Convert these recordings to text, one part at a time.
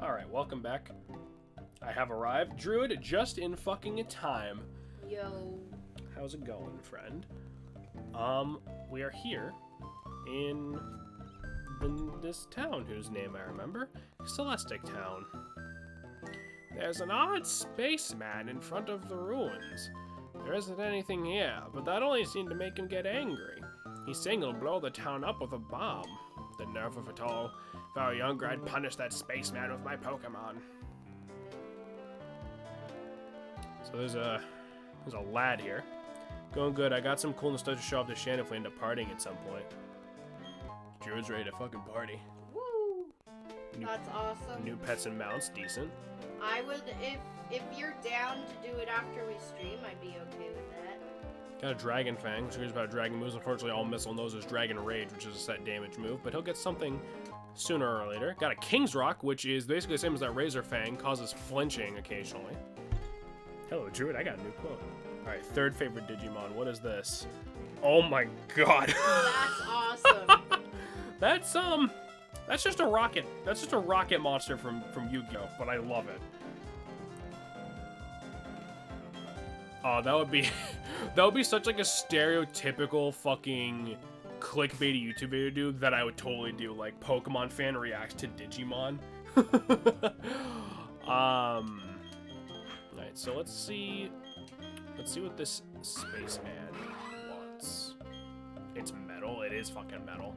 Alright, welcome back. I have arrived. Druid, just in fucking time. Yo. How's it going, friend? We are here in this town whose name I remember. Celestic Town. There's an odd spaceman in front of the ruins. There isn't anything here, but that only seemed to make him get angry. He's saying he'll blow the town up with a bomb. The nerve of it all. If I were younger, I'd punish that spaceman with my Pokémon. So there's a lad here. Going good. I got some cool stuff to show off to Shannon if we end up partying at some point. Druid's ready to fucking party. Woo! That's awesome. New pets and mounts, decent. I would, if you're down to do it after we stream, I'd be okay with that. Got a Dragon Fang, which is about dragon moves. Unfortunately, all Missile knows is Dragon Rage, which is a set damage move, but he'll get something sooner or later. Got a King's Rock, which is basically the same as that Razor Fang, causes flinching occasionally. Hello, Druid, I got a new quote. Alright, third favorite Digimon, what is this? Oh my god. That's awesome. That's just a rocket. That's just a rocket monster from Yu-Gi-Oh, but I love it. Oh, that would be such like a stereotypical fucking clickbaity YouTube video dude that I would totally do, like Pokemon fan reacts to Digimon. Alright, so let's see what this spaceman wants. It's metal. It is fucking metal.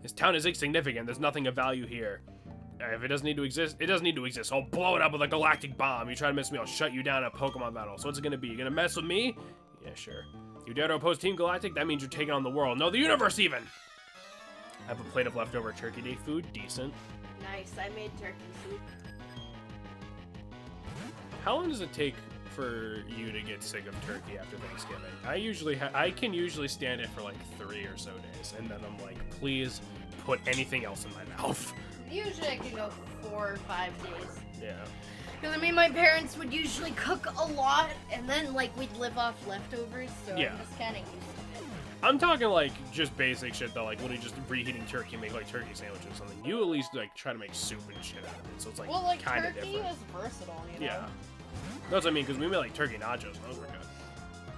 This town is insignificant. There's nothing of value here. If it doesn't need to exist, it doesn't need to exist. I'll blow it up with a galactic bomb. You try to mess with me, I'll shut you down at Pokemon battle. So what's it gonna be? You gonna mess with me? Yeah, sure. You dare to oppose Team Galactic? That means you're taking on the world. No, the universe even! I have a plate of leftover Turkey Day food. Decent. Nice. I made turkey soup. How long does it take for you to get sick of turkey after Thanksgiving? I can usually stand it for like 3 or so days, and then I'm like, please put anything else in my mouth. Usually I can go 4 or 5 days. Yeah. Because, I mean, my parents would usually cook a lot, and then, like, we'd live off leftovers, so yeah. I'm just kind of used to it. I'm talking, like, just basic shit, though, like, literally just reheating turkey and make, like, turkey sandwiches or something. You at least, like, try to make soup and shit out of it, so it's, like, well, like, kind of turkey different. is versatile, you know? Yeah. That's what I mean, because we made, like, turkey nachos, and those were good.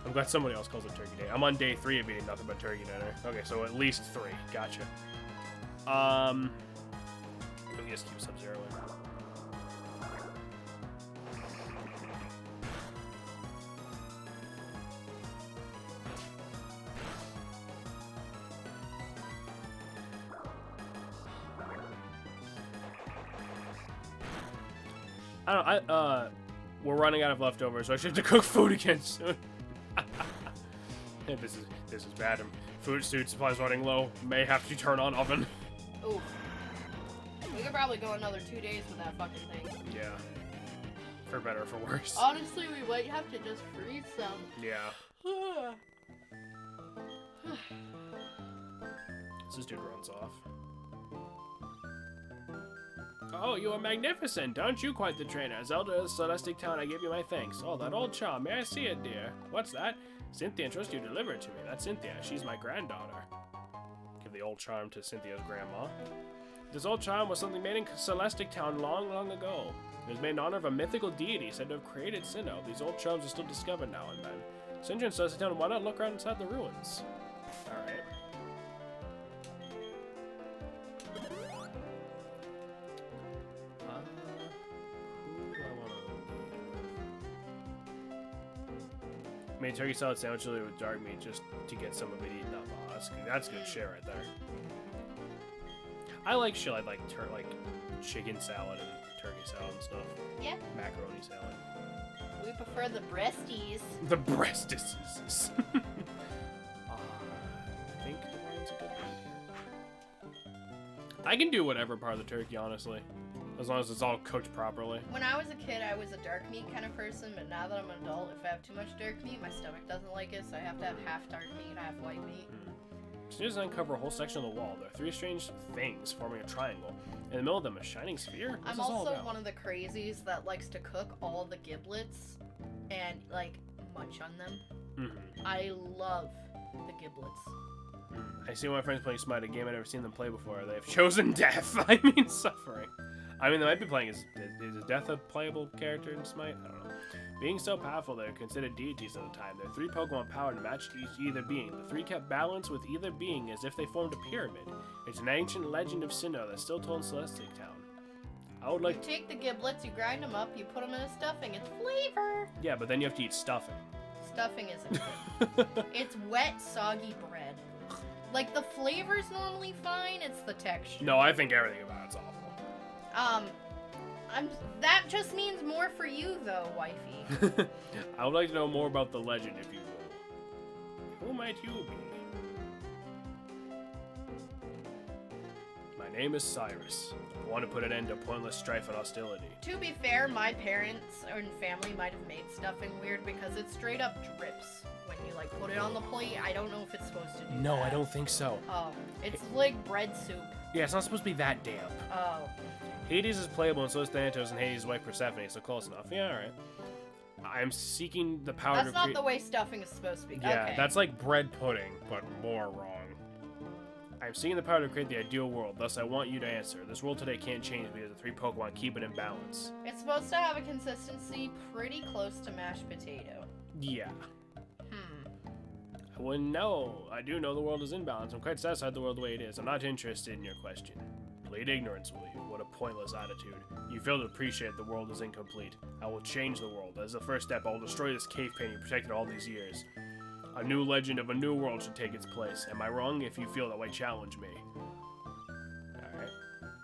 I'm glad somebody else calls it turkey day. I'm on day 3 of eating nothing but turkey dinner. Okay, so at least 3. Gotcha. Let me just keep Sub-Zero in. We're running out of leftovers, so I should have to cook food again soon. This is bad. Food supplies running low. May have to turn on oven. Ooh. We could probably go another 2 days with that fucking thing. Yeah. For better or for worse. Honestly, we might have to just freeze some. Yeah. This dude runs off. Oh, you are magnificent! Aren't you quite the trainer? Zelda Celestic Town, I give you my thanks. Oh, that old charm. May I see it, dear? What's that? Cynthia entrusted you to deliver it to me. That's Cynthia. She's my granddaughter. Give the old charm to Cynthia's grandma. This old charm was something made in Celestic Town long, long ago. It was made in honor of a mythical deity said to have created Sinnoh. These old charms are still discovered now and then. Since you're in Celestic Town, why not look around inside the ruins? Alright. Made turkey salad sandwich with dark meat just to get some of it eaten up. Oh, that's good shit right there. I like shit like chicken salad and turkey salad and stuff. Yeah. Macaroni salad. We prefer the breasties. The breastises. I think the line's a good one here. I can do whatever part of the turkey, honestly. As long as it's all cooked properly. When I was a kid, I was a dark meat kind of person, but now that I'm an adult, if I have too much dark meat, my stomach doesn't like it, so I have to have half dark meat, half white meat. So just uncover a whole section of the wall. There are 3 strange things forming a triangle. In the middle of them, a shining sphere? What's I'm this all also about? one of the crazies that likes to cook all the giblets and, like, munch on them. I love the giblets. I see my friends playing Smite, a game I've never seen them play before. They have chosen death. I mean suffering. I mean, they might be playing is Death a playable character in Smite? I don't know. Being so powerful, they're considered deities at the time. There are 3 Pokemon power to match either being. The 3 kept balance with either being as if they formed a pyramid. It's an ancient legend of Sinnoh that's still told in Celestic Town. I would like. You take the giblets, you grind them up, you put them in a stuffing. It's flavor. Yeah, but then you have to eat stuffing. Stuffing isn't good. It's wet, soggy bread. Like, the flavor's normally fine, it's the texture. No, I think everything about it's awful. That just means more for you, though, wifey. I would like to know more about the legend, if you will. Who might you be? My name is Cyrus. I want to put an end to pointless strife and hostility. To be fair, my parents and family might have made stuffing weird because it straight up drips when you, like, put it on the plate. I don't know if it's supposed to do No, that. I don't think so. It's like bread soup. Yeah, it's not supposed to be that damp. Oh. Hades is playable, and so is Thanatos and Hades' wife Persephone, so close enough. Yeah, alright. I'm seeking the power That's to not the way stuffing is supposed to be. Yeah, Okay. that's like bread pudding, but more wrong. I'm seeking the power to create the ideal world, thus I want you to answer. This world today can't change because the 3 Pokemon keep it in balance. It's supposed to have a consistency pretty close to mashed potato. Yeah. I wouldn't know. I do know the world is in balance. I'm quite satisfied the world the way it is. I'm not interested in your question. Plead ignorance, will you? What a pointless attitude. You fail to appreciate the world is incomplete. I will change the world. As the first step, I will destroy this cave painting you protected all these years. A new legend of a new world should take its place. Am I wrong? If you feel that way, challenge me. Alright.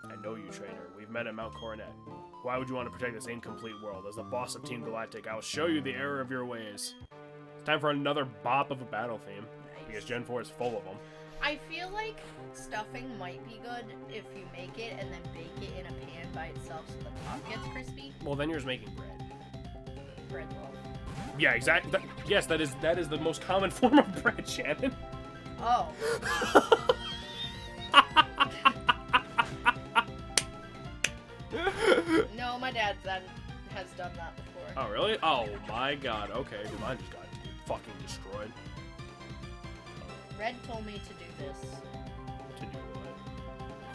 I know you, trainer. We've met at Mount Coronet. Why would you want to protect this incomplete world? As the boss of Team Galactic, I will show you the error of your ways. It's time for another bop of a battle theme. Nice. Because Gen 4 is full of them. I feel like stuffing might be good if you make it and then bake it in a pan by itself so the top gets crispy. Well, then you're just making bread. Bread loaf. Yeah, exactly. Yes, that is the most common form of bread, Shannon. Oh. No, my dad has done that before. Oh, really? Oh, my God. Okay, dude, mine just got fucking destroyed. Red told me to do this. To do what?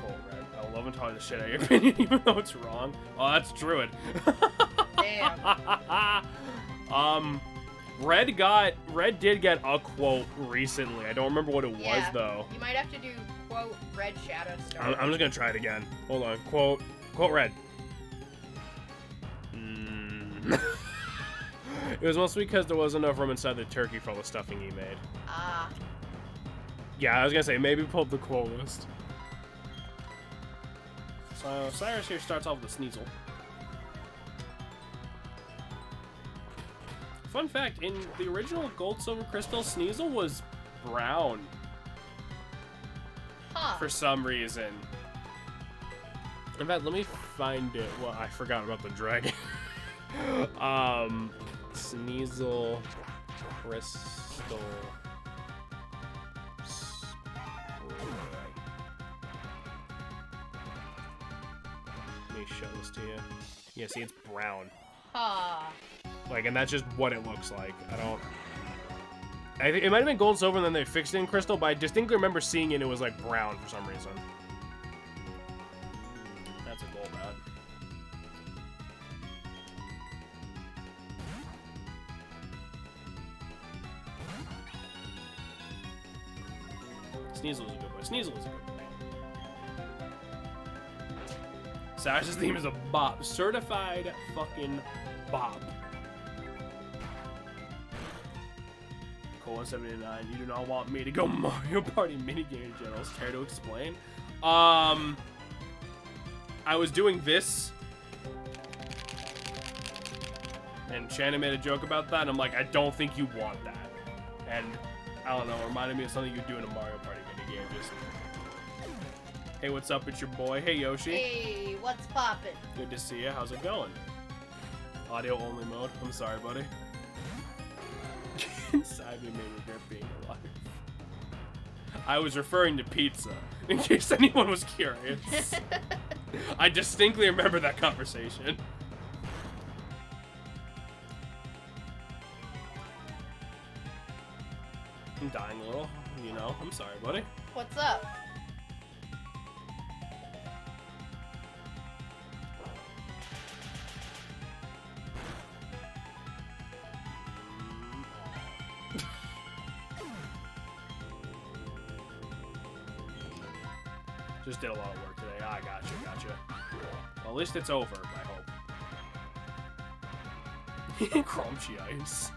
Cool, Red. I love telling the shit out of your opinion, even though it's wrong. Oh, that's Druid. Damn. Red did get a quote recently. I don't remember what it was, though. You might have to do, quote, Red Shadow Star. I'm just gonna try it again. Hold on. Quote Red. It was mostly because there wasn't enough room inside the turkey for all the stuffing he made. Ah. Yeah, I was gonna say, maybe pull up the quote list. So, Cyrus here starts off with a Sneasel. Fun fact, in the original Gold, Silver, Crystal, Sneasel was brown. Huh. For some reason. In fact, let me find it. Well, I forgot about the dragon. Sneasel, Crystal... Let me show this to you. Yeah, see, it's brown. Huh. Like, and that's just what it looks like. I think it might have been gold, silver, and then they fixed it in crystal, but I distinctly remember seeing it and it was, like, brown for some reason. That's a gold rod. Sneasel is a good boy. Sneasel is a good boy. Sash's theme is a bop. Certified fucking bop. Cole 179, you do not want me to go Mario Party minigame in general. Care to explain? I was doing this. And Shannon made a joke about that, and I'm like, I don't think you want that. And, I don't know, it reminded me of something you do in a Mario Party minigame. Just, hey, what's up? It's your boy. Hey, Yoshi. Hey, what's poppin'? Good to see you. How's it going? Audio only mode. I'm sorry, buddy. Inside me made regret being alive. I was referring to pizza, in case anyone was curious. I distinctly remember that conversation. I'm dying a little, you know. know. I'm sorry, buddy. What's up? Just did a lot of work today. Ah, gotcha. Well, at least it's over, I hope. Crunchy ice.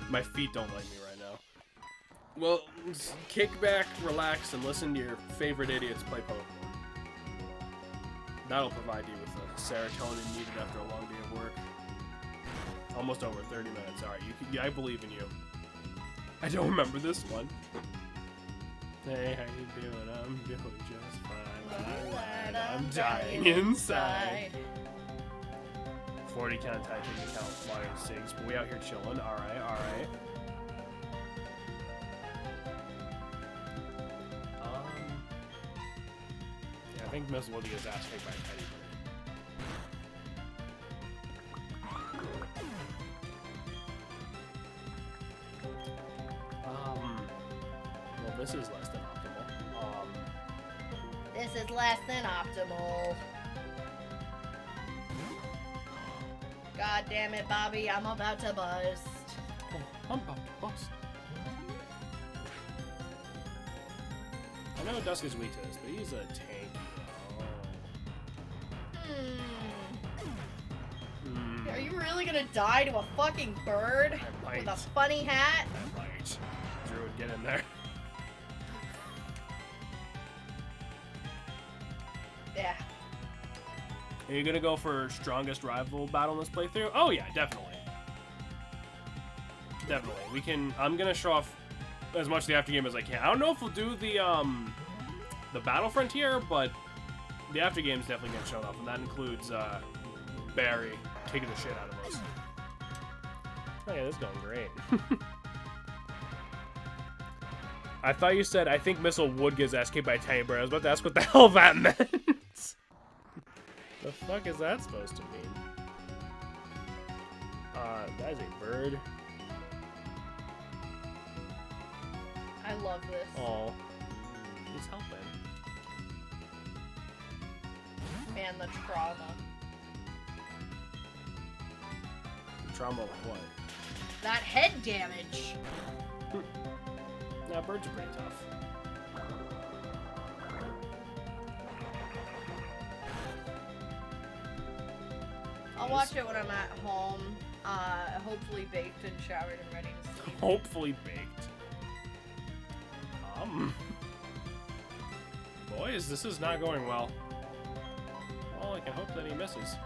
My feet don't like me right now. Well, kick back, relax, and listen to your favorite idiots play Pokemon. That'll provide you with the serotonin needed after a long day of work. Almost over 30 minutes. Alright, I believe in you. I don't remember this one. Hey, how you doing? I'm doing just fine. I'm dying inside. 40 count Tyson account flying 6, but we out here chilling. Alright. Yeah, I think Miss Woody is asked by Teddy Well, this is less than optimal. This is less than optimal. God damn it, Bobby, I'm about to bust. Oh, I'm about to bust. I know Dusk is weak to this, but he's a tank. Are you really gonna die to a fucking bird with a funny hat? I might. Druid, get in there. Yeah. Are you gonna go for strongest rival battle in this playthrough? Oh yeah, definitely. We can. I'm gonna show off as much of the after game as I can. I don't know if we'll do the battle frontier, but the after game is definitely getting shown off, and that includes Barry kicking the shit out of us. Oh yeah, this is going great. I thought you said I think Missile would get his ass kicked by a tiny bird. I was about to ask what the hell that meant. The fuck is that supposed to mean? That is a bird. I love this. Oh, he's helping. Man, the trauma. Trauma of what? That head damage. Nah, birds are pretty tough. I'll watch it when I'm at home. Hopefully baked and showered and ready to sleep. Hopefully baked. Boys, this is not going well. Well, I can hope that he misses.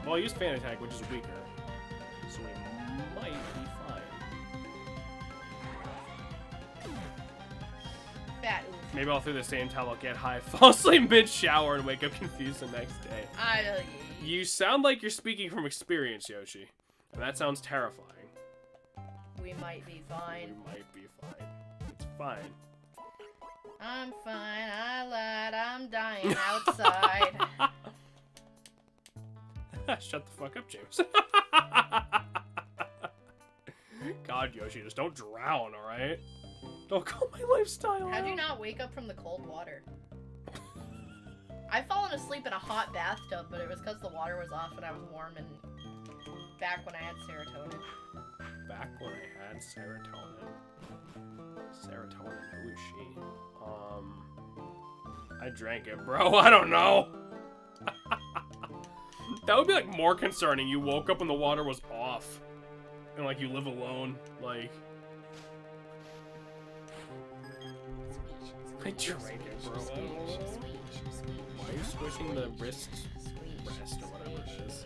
Well, he used Fan Attack, which is weaker. So we might be fine. Fat oof. Maybe all through the same time I'll get high, fall asleep mid-shower, and wake up confused the next day. You sound like you're speaking from experience, Yoshi. And that sounds terrifying. We might be fine. We might be fine. It's fine. I'm fine. I lied. I'm dying outside. Shut the fuck up, James. God, Yoshi, just don't drown, alright? Don't call my lifestyle How'd out. you not wake up from the cold water? I've fallen asleep in a hot bathtub, but it was because the water was off and I was warm and back when I had serotonin. Back when I had serotonin. Serotonin, who is she? I drank it, bro. I don't know. That would be like more concerning. You woke up and the water was off. And like you live alone. Like I drank it, bro. Why are you squishing the rest or whatever it is?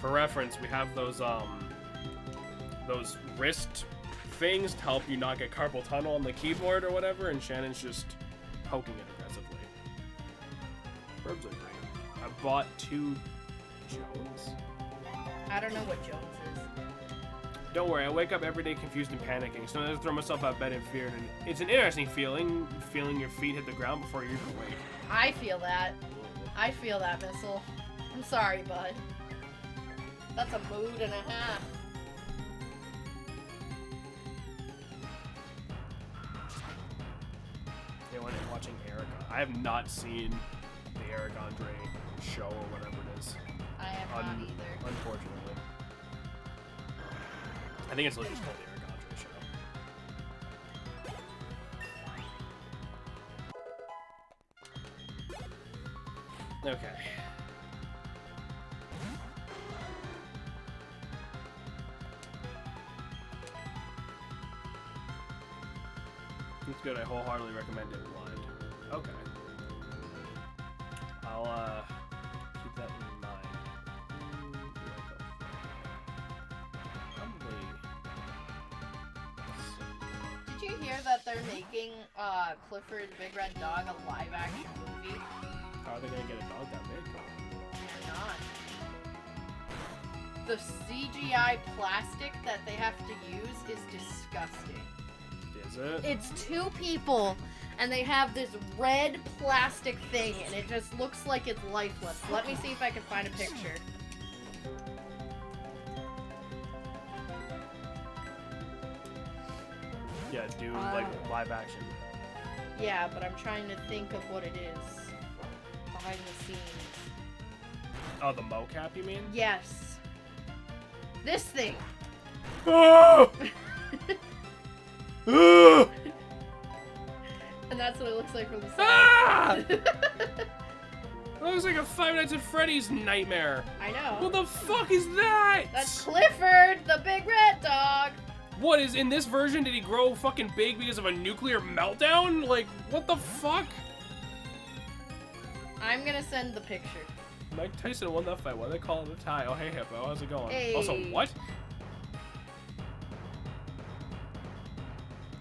For reference, we have those wrist things to help you not get carpal tunnel on the keyboard or whatever, and Shannon's just poking it aggressively. Herbs are great. I bought 2 Jones. I don't know what Jones is. Don't worry, I wake up every day confused and panicking. Sometimes I throw myself out of bed in fear, and it's an interesting feeling your feet hit the ground before you're even awake. I feel that. I feel that, Missile. I'm sorry, bud. That's a mood and a half. Yeah, when I'm watching Eric, I have not seen the Eric Andre show or whatever it is. I have not either. Unfortunately. I think it's literally just called the Eric Andre show. Okay. It's good. I wholeheartedly recommend it blind. Okay. I'll keep that in mind. Probably. Did you hear that they're making Clifford the Big Red Dog a live action movie? How are they gonna get a dog that big? They're not. The CGI plastic that they have to use is disgusting. Is it? It's two people, and they have this red plastic thing, and it just looks like it's lifeless. Let me see if I can find a picture. Yeah, do like live action. Yeah, but I'm trying to think of what it is behind the scenes. Oh, the mocap, you mean? Yes. This thing. Oh! And that's what it looks like from the side. Ah! That looks like a Five Nights at Freddy's nightmare. I know. What the fuck is that? That's Clifford, the big red dog. What is in this version? Did he grow fucking big because of a nuclear meltdown? Like, what the fuck? I'm gonna send the picture. Mike Tyson won that fight. What do they call it? A tie. Oh, hey, Hippo. How's it going? Hey. Also, what?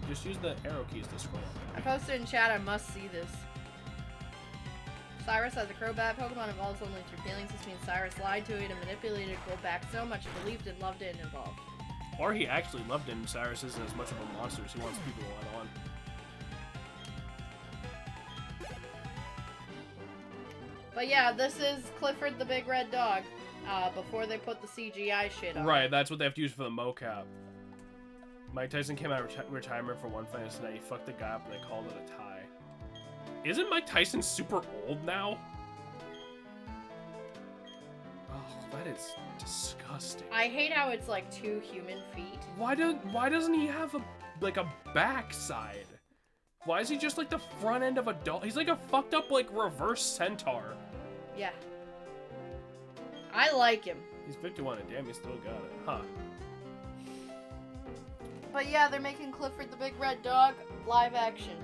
Just use the arrow keys to scroll. I posted in chat, I must see this. Cyrus has a Crobat Pokemon evolves only through feelings. This means Cyrus lied to it and manipulated it to go back so much it believed it, loved it, and evolved. Or he actually loved him. Cyrus isn't as much of a monster as he wants people to let on. But yeah, this is Clifford the Big Red Dog, before they put the CGI shit on. Right, that's what they have to use for the mocap. Mike Tyson came out of retirement for one fight and said he fucked the guy up and they called it a tie. Isn't Mike Tyson super old now? Oh, that is disgusting. I hate how it's like 2 human feet. Why doesn't he have a backside? Why is he just like the front end of a doll? He's like a fucked up like reverse centaur. Yeah. I like him. He's 51 and damn, he still got it, huh? But yeah, they're making Clifford the Big Red Dog live action.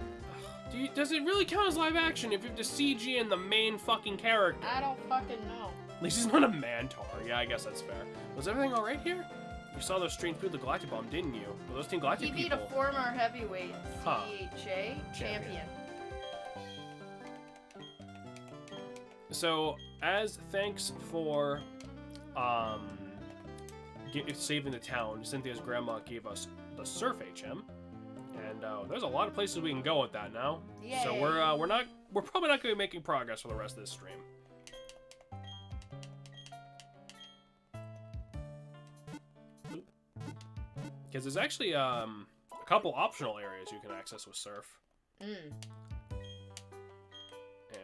Does it really count as live action if you have to CG in the main fucking character? I don't fucking know. At least he's not a Mantar. Yeah, I guess that's fair. Was everything alright here? You saw those strange people with the Galactic Bomb, didn't you? Were those Team Galactic He beat people? a former heavyweight Huh. CHA champion. So, as thanks for saving the town, Cynthia's grandma gave us the Surf HM, and there's a lot of places we can go with that now. Yay. So we're probably not going to be making progress for the rest of this stream. Because there's actually a couple optional areas you can access with Surf. And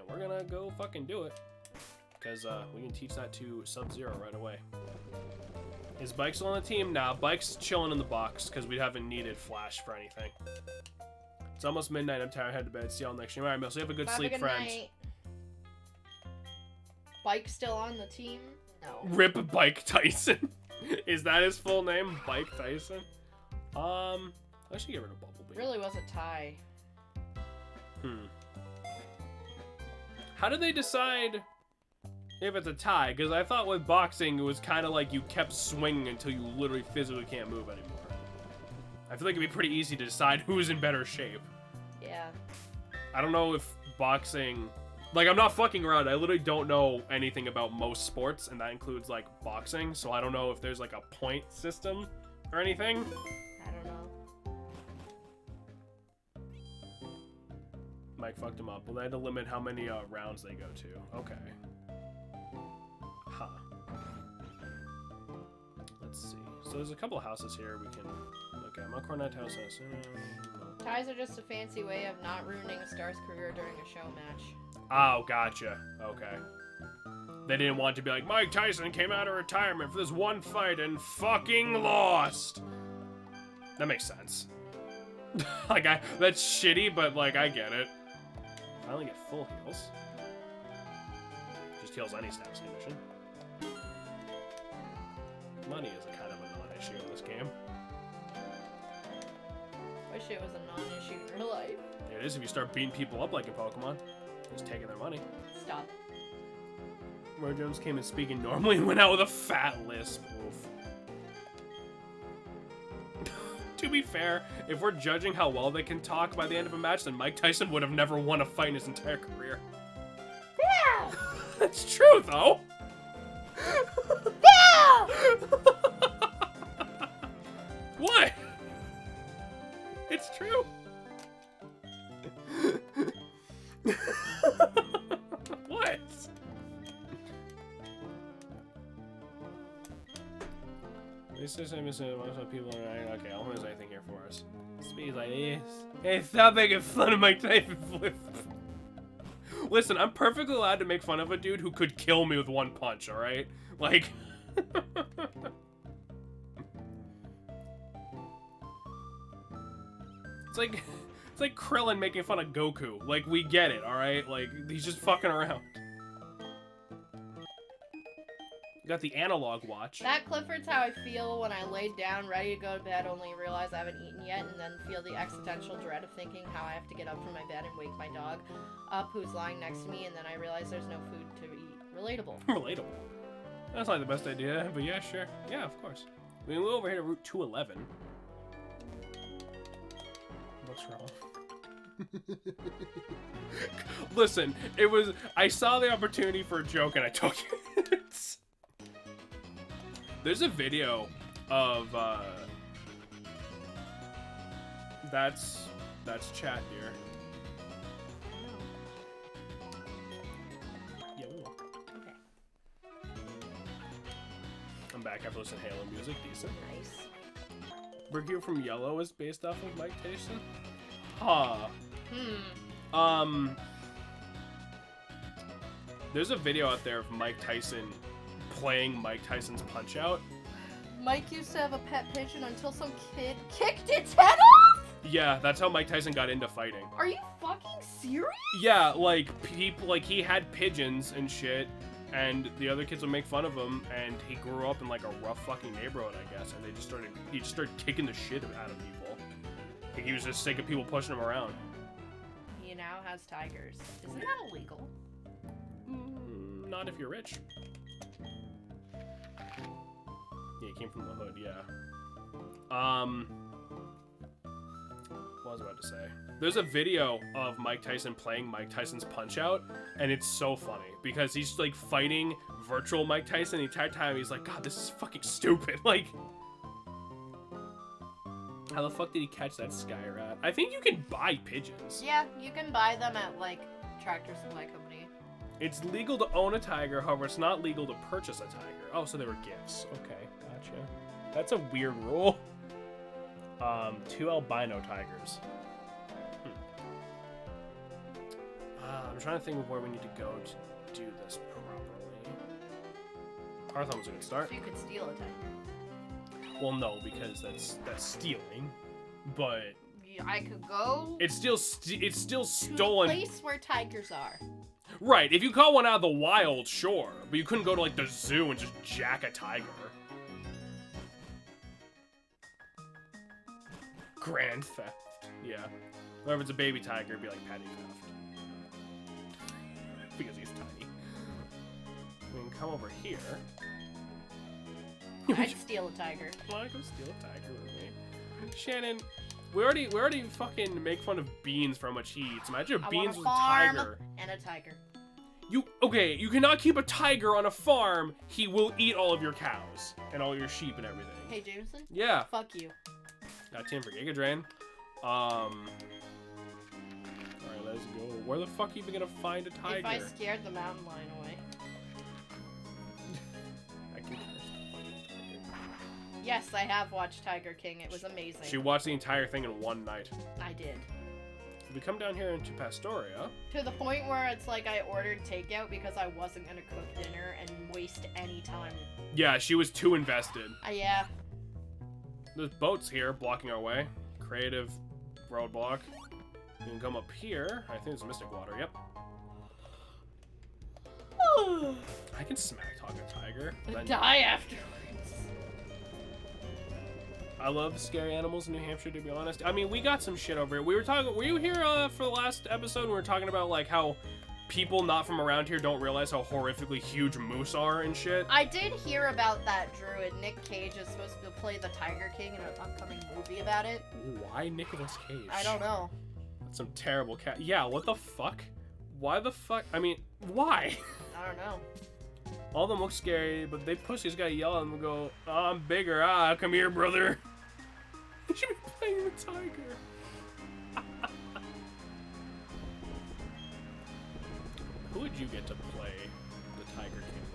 we're gonna go fucking do it. Because we can teach that to Sub-Zero right away. Is Bike still on the team? Nah, Bike's chilling in the box because we haven't needed Flash for anything. It's almost midnight. I'm tired. Head to bed. See y'all next stream. Alright, Mills. You have a good sleep, friends. Night. Bike still on the team? No. Rip Bike Tyson. Is that his full name? Bike Tyson? I should get rid of Bumblebee. Really was a tie. How did they decide if it's a tie? Because I thought with boxing, it was kind of like you kept swinging until you literally physically can't move anymore. I feel like it'd be pretty easy to decide who's in better shape. Yeah. I don't know if boxing... Like, I'm not fucking around. I literally don't know anything about most sports, and that includes, like, boxing. So I don't know if there's, like, a point system or anything. I don't know. Mike fucked him up. Well, they had to limit how many rounds they go to. Okay. Huh. So there's a couple of houses here we can look at. Mount Cornet House. Ties are just a fancy way of not ruining a star's career during a show match. Oh, gotcha. Okay. They didn't want to be like, Mike Tyson came out of retirement for this one fight and fucking lost. That makes sense. Like, that's shitty, but, like, I get it. Finally get full heals. Just heals any status condition. Money is a kind of a non-issue in this game. Wish it was a non-issue in real life. It is if you start beating people up like in Pokemon. Just taking their money. Stop. Roy Jones came in speaking normally and went out with a fat lisp. Oof. To be fair, if we're judging how well they can talk by the end of a match, then Mike Tyson would have never won a fight in his entire career. Yeah! That's true, though. Yeah! What? It's true. What? This is most of people are right. Okay, I don't think there's anything here for us. Speed's like, yes. Hey, stop making fun of my type of flip. Listen, I'm perfectly allowed to make fun of a dude who could kill me with one punch, alright? Like... It's like Krillin making fun of Goku. Like, we get it, alright? Like, he's just fucking around. You got the analog watch. That Clifford's how I feel when I laid down, ready to go to bed, only realize I haven't eaten yet, and then feel the existential dread of thinking how I have to get up from my bed and wake my dog up who's lying next to me, and then I realize there's no food to eat. Relatable. Relatable. That's not the best idea, but yeah, sure. Yeah, of course. We went over here to Route 211. What's wrong? Listen, I saw the opportunity for a joke and I took it. There's a video of, that's chat, dear. Yeah, we will. Okay. I'm back after listening to Halo music, decent. Nice. Brigio from Yellow is based off of Mike Tyson? Huh. There's a video out there of Mike Tyson playing Mike Tyson's Punch-Out. Mike used to have a pet pigeon until some kid kicked its head off? Yeah, that's how Mike Tyson got into fighting. Are you fucking serious? Yeah, like, he had pigeons and shit, and the other kids would make fun of him, and he grew up in, like, a rough fucking neighborhood, I guess, and he just started kicking the shit out of people. Like, he was just sick of people pushing him around. He now has tigers. Isn't that illegal? Not if you're rich. Yeah, he came from the hood, yeah. What was I about to say? There's a video of Mike Tyson playing Mike Tyson's Punch-Out, and it's so funny, because he's, like, fighting virtual Mike Tyson the entire time. He's like, God, this is fucking stupid. Like, how the fuck did he catch that sky rat? I think you can buy pigeons. Yeah, you can buy them at, like, Tractor Supply Company. It's legal to own a tiger, however, it's not legal to purchase a tiger. Oh, so they were gifts. Okay, gotcha. That's a weird rule. 2 albino tigers. I'm trying to think of where we need to go to do this properly. Parthon was a good start. So you could steal a tiger. Well, no, because that's stealing. But I could go. It's still stolen. To a place where tigers are. Right. If you caught one out of the wild, sure, but you couldn't go to like the zoo and just jack a tiger. Grand theft. Yeah. Or if it's a baby tiger, it'd be like petty theft. Because he's tiny. We can come over here. I'd steal a tiger. Wanna go steal a tiger with me? Shannon, we already fucking make fun of Beans for how much he eats. Imagine if Beans was a tiger. And a tiger. Okay, you cannot keep a tiger on a farm. He will eat all of your cows and all your sheep and everything. Hey, Jameson? Yeah. Fuck you. Got 10 for Giga Drain. Alright, let's go. Where the fuck are you even gonna find a tiger? If I scared the mountain lion away. I can curse the fucking tiger. Yes, I have watched Tiger King. It was amazing. She watched the entire thing in one night. I did. We come down here into Pastoria. To the point where it's like I ordered takeout because I wasn't gonna cook dinner and waste any time. Yeah, she was too invested. Yeah. There's boats here blocking our way. Creative roadblock. You can come up here. I think it's Mystic Water. Yep. I can smack talk a tiger. And die afterwards. I love scary animals in New Hampshire, to be honest. I mean, we got some shit over here. We were talking. Were you here for the last episode? We were talking about like how people not from around here don't realize how horrifically huge moose are and shit. I did hear about that, Drew, and Nick Cage is supposed to play the Tiger King in an upcoming movie about it. Why Nicolas Cage? I don't know. That's some terrible cat. Yeah, what the fuck? Why the fuck? I mean, why? I don't know. All of them look scary, but they pussies gotta yell at them and go, oh, I'm bigger. Ah, come here, brother. You should be playing the tiger. Who would you get to play the Tiger King?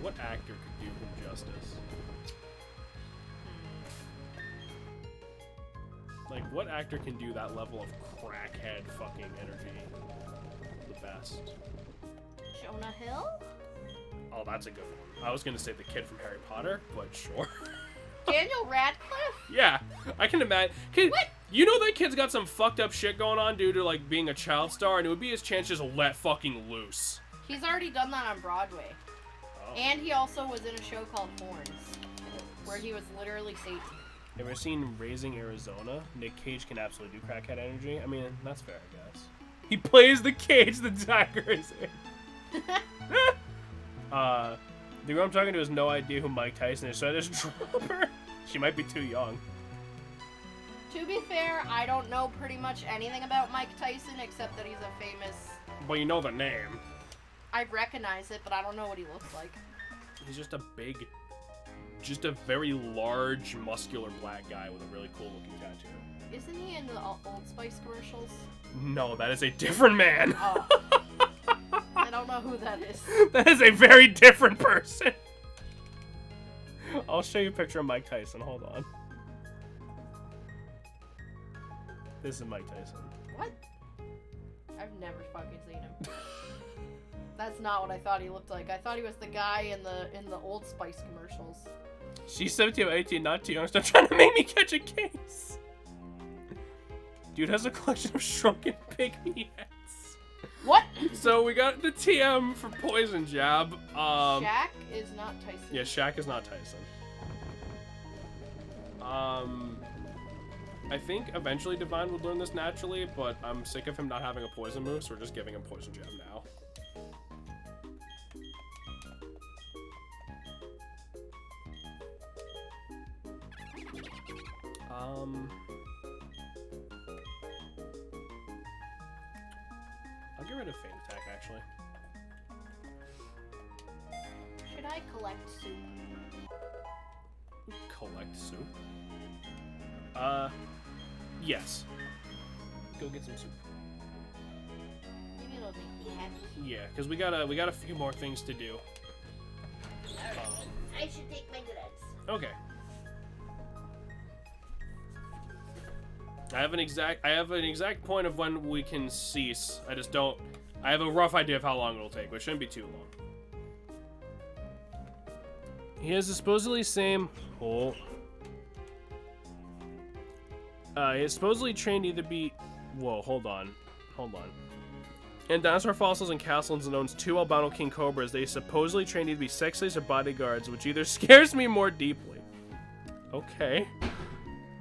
What actor could do him justice? Like, what actor can do that level of crackhead fucking energy the best? Jonah Hill? Oh, that's a good one. I was gonna say the kid from Harry Potter, but sure. Daniel Radcliffe? Yeah, I can imagine. What? You know that kid's got some fucked up shit going on due to like being a child star, and it would be his chance just to let fucking loose. He's already done that on Broadway. Oh. And he also was in a show called Horns, where he was literally Satan. Ever seen Raising Arizona? Nick Cage can absolutely do crackhead energy. I mean, that's fair, I guess. He plays the cage the tiger is in. The girl I'm talking to has no idea who Mike Tyson is, so I just drop her. She might be too young. To be fair, I don't know pretty much anything about Mike Tyson except that he's a famous... But you know the name. I recognize it, but I don't know what he looks like. He's just a very large, muscular black guy with a really cool looking tattoo. Isn't he in the Old Spice commercials? No, that is a different man. Oh. I don't know who that is. That is a very different person. I'll show you a picture of Mike Tyson. Hold on. This is Mike Tyson. What? I've never fucking seen him. That's not what I thought he looked like. I thought he was the guy in the Old Spice commercials. She's 17 or 18, not too young. Stop trying to make me catch a case. Dude has a collection of shrunken pygmy heads. What? So we got the TM for Poison Jab. Shaq is not Tyson. Yeah, Shaq is not Tyson. I think eventually Divine would learn this naturally, but I'm sick of him not having a poison move, so we're just giving him Poison Jab now. I'll get rid of Feint Attack, actually. Should I collect soup? Collect soup? Yes. Go get some soup. Maybe it'll make me happy. Yeah, because we got a few more things to do. I should take my drugs. Okay. I have an exact point of when we can cease. I have a rough idea of how long it'll take, but it shouldn't be too long. He has the supposedly same hole. He is supposedly trained to either be... Whoa, hold on. In dinosaur fossils and castles and owns 2 albino king cobras. They supposedly trained to be sexleys or bodyguards, which either scares me more deeply. Okay.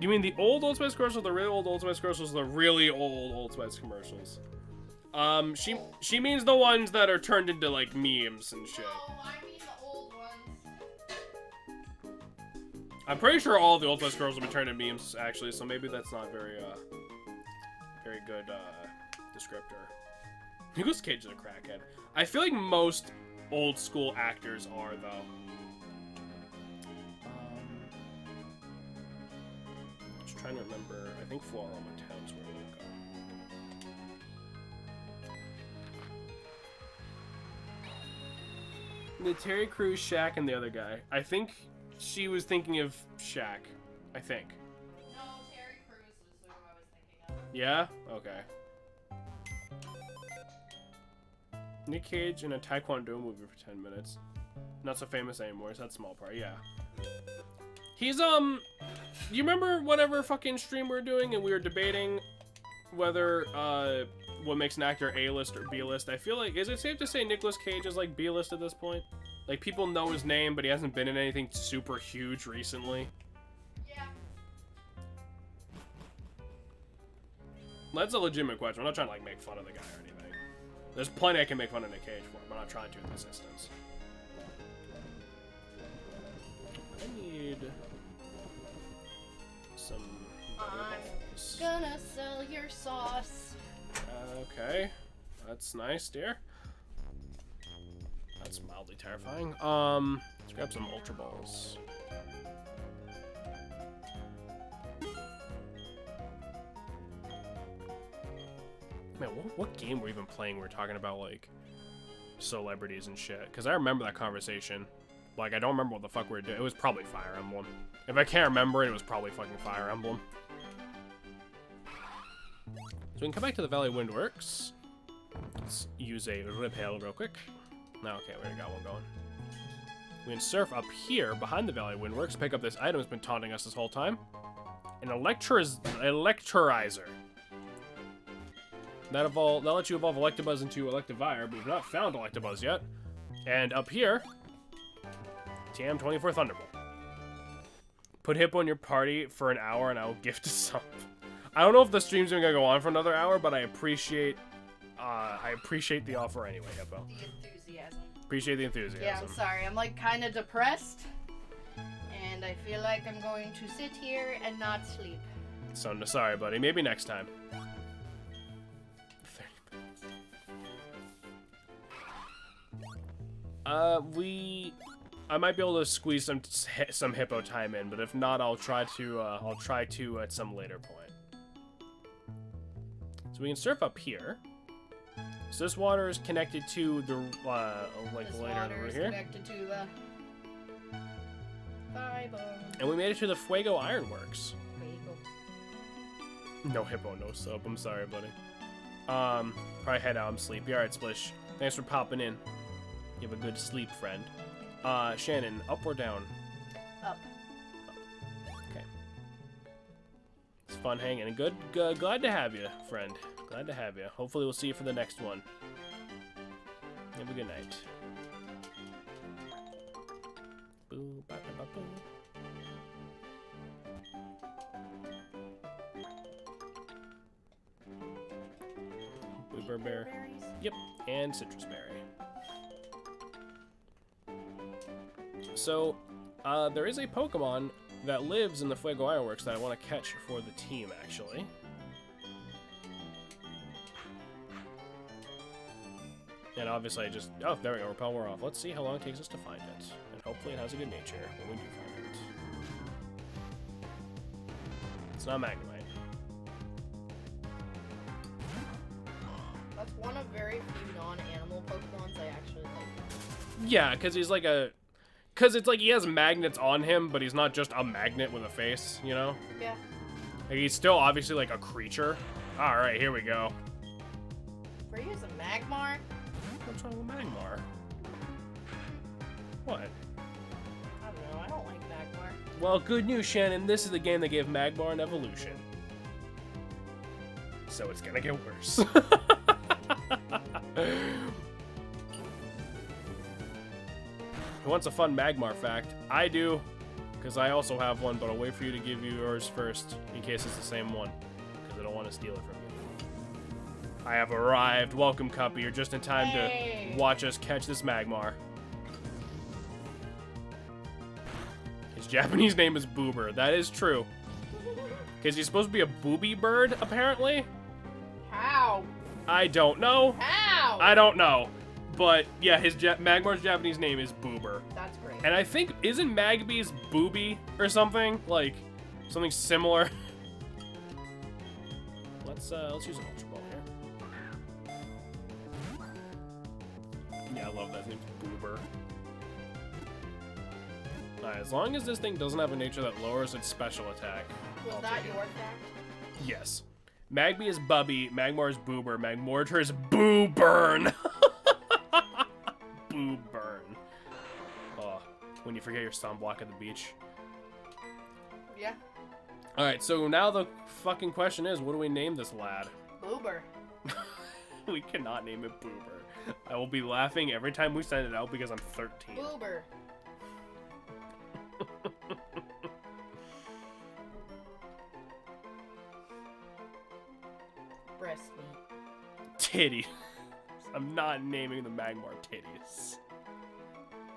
You mean the old Old Spice commercials, the really old Old Spice commercials, the really old Old Spice commercials? She means the ones that are turned into, like, memes and shit. No, I mean the old ones. I'm pretty sure all of the Old Spice girls will be turned into memes, actually, so maybe that's not very good, descriptor. Nicolas Cage is a crackhead. I feel like most old school actors are, though. Just trying to remember, I think Flora Town's where we'll go. The Terry Crews, Shaq, and the other guy. I think she was thinking of Shaq. I think. No, Terry Crews was who I was thinking of. Yeah? Okay. Nick Cage in a Taekwondo movie for 10 minutes. Not so famous anymore. It's that small part. Yeah. He's, do you remember whatever fucking stream we were doing and we were debating whether, what makes an actor A-list or B-list? I feel like, is it safe to say Nicolas Cage is, like, B-list at this point? Like, people know his name, but he hasn't been in anything super huge recently. Yeah. That's a legitimate question. I'm not trying to, like, make fun of the guy or anything. There's plenty I can make fun of Nick Cage for, but I'm not trying to in this instance. I need some butterballs. Gonna sell your sauce. Okay. That's nice, dear. That's mildly terrifying. Let's grab some Ultra Balls. Man, what game were we even playing? We were talking about, like, celebrities and shit. Because I remember that conversation. Like, I don't remember what the fuck we were doing. It was probably Fire Emblem. If I can't remember it, it was probably fucking Fire Emblem. So we can come back to the Valley Windworks. Let's use a repel real quick. No, okay, we already got one going. We can surf up here behind the Valley Windworks, pick up this item that's been taunting us this whole time. An Electurizer. That'll let you evolve Electabuzz into Electivire, but we've not found Electabuzz yet. And up here, TM24 Thunderbolt. Put Hippo in your party for an hour and I will gift a sub. I don't know if the stream's gonna go on for another hour, but I appreciate the offer anyway, Hippo. The enthusiasm. Appreciate the enthusiasm. Yeah, I'm sorry. I'm like kind of depressed, and I feel like I'm going to sit here and not sleep. So sorry, buddy. Maybe next time. 30 minutes. I might be able to squeeze some Hippo time in, but if not, I'll try to at some later point. So we can surf up here. So this water is connected to the like this later water over is here. connected to the Bible. And we made it to the Fuego Ironworks. Fuego. No Hippo, no sub. I'm sorry, buddy. Probably head out. I'm sleepy. All right, Splish. Thanks for popping in. You have a good sleep, friend. Shannon, up or down? Up. Okay. It's fun hanging. And good. Glad to have you, friend. Glad to have you. Hopefully we'll see you for the next one. Have a good night. Boo, ba, ba, ba, boo. Bluebird Bear. Yep, and Citrus Berry. So, there is a Pokemon that lives in the Fuego Ironworks that I want to catch for the team, actually. And obviously oh, there we go, Repel wore off. Let's see how long it takes us to find it. And hopefully it has a good nature when we do find it. It's not Magnemite. That's one of very few non-animal Pokemons I actually like. Yeah, because he's like because it's like he has magnets on him, but he's not just a magnet with a face, you know? Yeah. Like he's still obviously like a creature. Alright, here we go. Were you a Magmar? What's wrong with Magmar? What? I don't know, I don't like Magmar. Well, good news, Shannon. This is the game that gave Magmar an evolution. So it's gonna get worse. Who wants a fun Magmar fact? I do, because I also have one, but I'll wait for you to give you yours first, in case it's the same one, because I don't want to steal it from you. I have arrived. Welcome, Cuppy. You're just in time to watch us catch this Magmar. His Japanese name is Boober. That is true. Because he's supposed to be a booby bird, apparently? How? I don't know. How? I don't know. But, yeah, his Magmar's Japanese name is Boober. That's great. And I think, isn't Magby's Booby or something? Like, something similar. Let's use an Ultra Ball here. Yeah, I love that. His name's Boober. Alright, as long as this thing doesn't have a nature that lowers its special attack. Was that your fact? Yes. Magby is Bubby, Magmar is Boober, Magmortar is Boo-Burn. Boo-Burn. Oh, when you forget your sunblock at the beach. Yeah. Alright, so now the fucking question is, what do we name this lad? Boober. We cannot name it Boober. I will be laughing every time we send it out because I'm 13. Boober. Breast meat. Titties. I'm not naming the Magmar titties.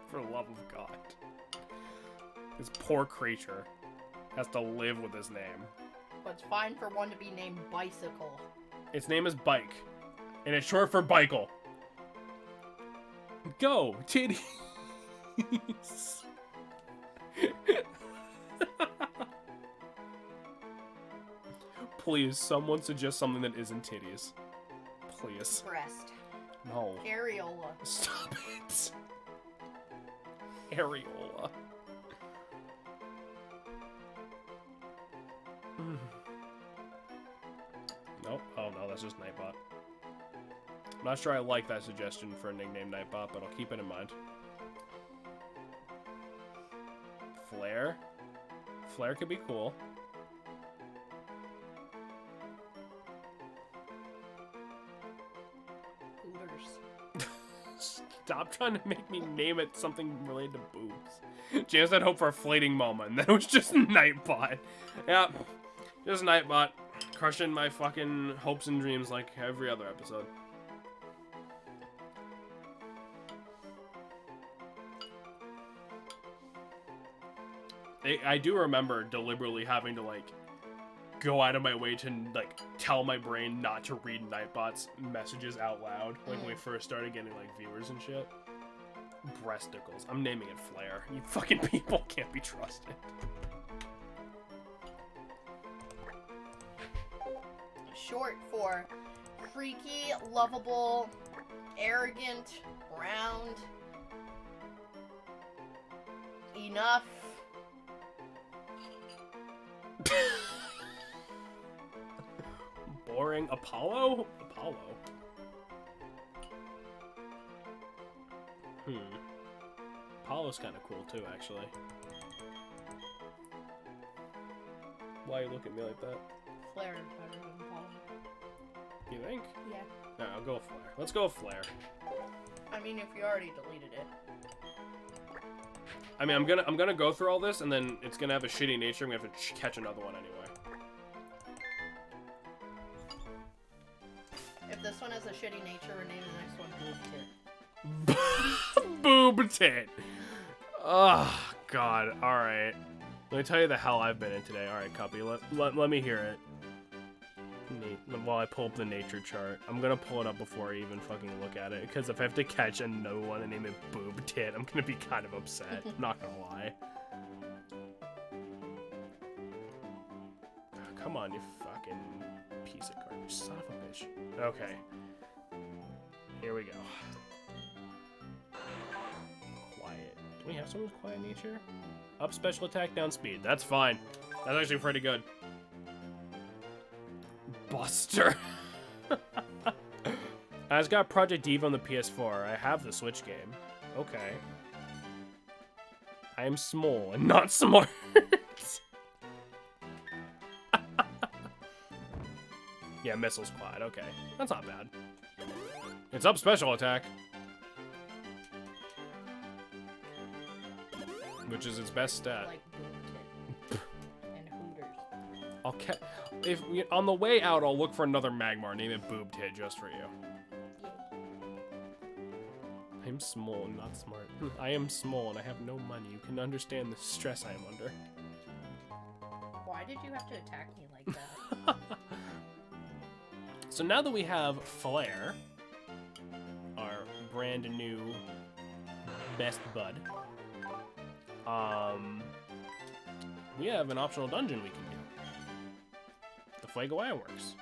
For the love of God. This poor creature has to live with his name. But it's fine for one to be named Bicycle. Its name is Bike. And it's short for Bikel. Go, titties. Please, someone suggest something that isn't titties. Please. Breast. No. Areola. Stop it. Areola. Nope. Oh no, that's just Nightbot. I'm not sure I like that suggestion for a nickname Nightbot, but I'll keep it in mind. Flare. Flare could be cool. Hooters. Stop trying to make me name it something related to boobs. James had hope for a fleeting moment, and then it was just Nightbot. Yeah, just Nightbot. Crushing my fucking hopes and dreams like every other episode. I do remember deliberately having to, like, go out of my way to, like, tell my brain not to read Nightbot's messages out loud. Like, when we first started getting, like, viewers and shit. Breasticles. I'm naming it Flare. You fucking people can't be trusted. Short for freaky, lovable, arrogant, round, enough. Boring. Apollo? Apollo. Apollo's kind of cool too, actually. Why you look at me like that? Flare is better than Apollo. You think? Yeah. No, I'll go with Flare. Let's go with Flare. I mean, if you already deleted it. I mean, I'm gonna go through all this, and then it's gonna have a shitty nature. I'm gonna have to catch another one anyway. If this one has a shitty nature, we're naming the next one Boob Tit. Boob Tit. Oh God. All right. Let me tell you the hell I've been in today. All right, Cuppy. Let me hear it. While I pull up the nature chart, I'm gonna pull it up before I even fucking look at it, because if I have to catch another one and name it Boob Tit, I'm gonna be kind of upset. I'm not gonna lie. Oh, come on, you fucking piece of garbage, son of a bitch. Okay, here we go. Quiet. Do we have someone with quiet nature? Up special attack, down speed. That's fine. That's actually pretty good. Buster. I just got Project Eve on the PS4. I have the Switch game. Okay. I am small and not smart. Yeah, Missile Squad. Okay. That's not bad. It's up special attack. Which is its best stat. Like Boob Tit. And Hooters. I'll if on the way out, I'll look for another Magmar. Name it Boob Tit just for you. I'm small and not smart. I am small and I have no money. You can understand the stress I am under. Why did you have to attack me like that? So now that we have Flare, our brand new best bud, we have an optional dungeon we can do. The Fuego Ironworks.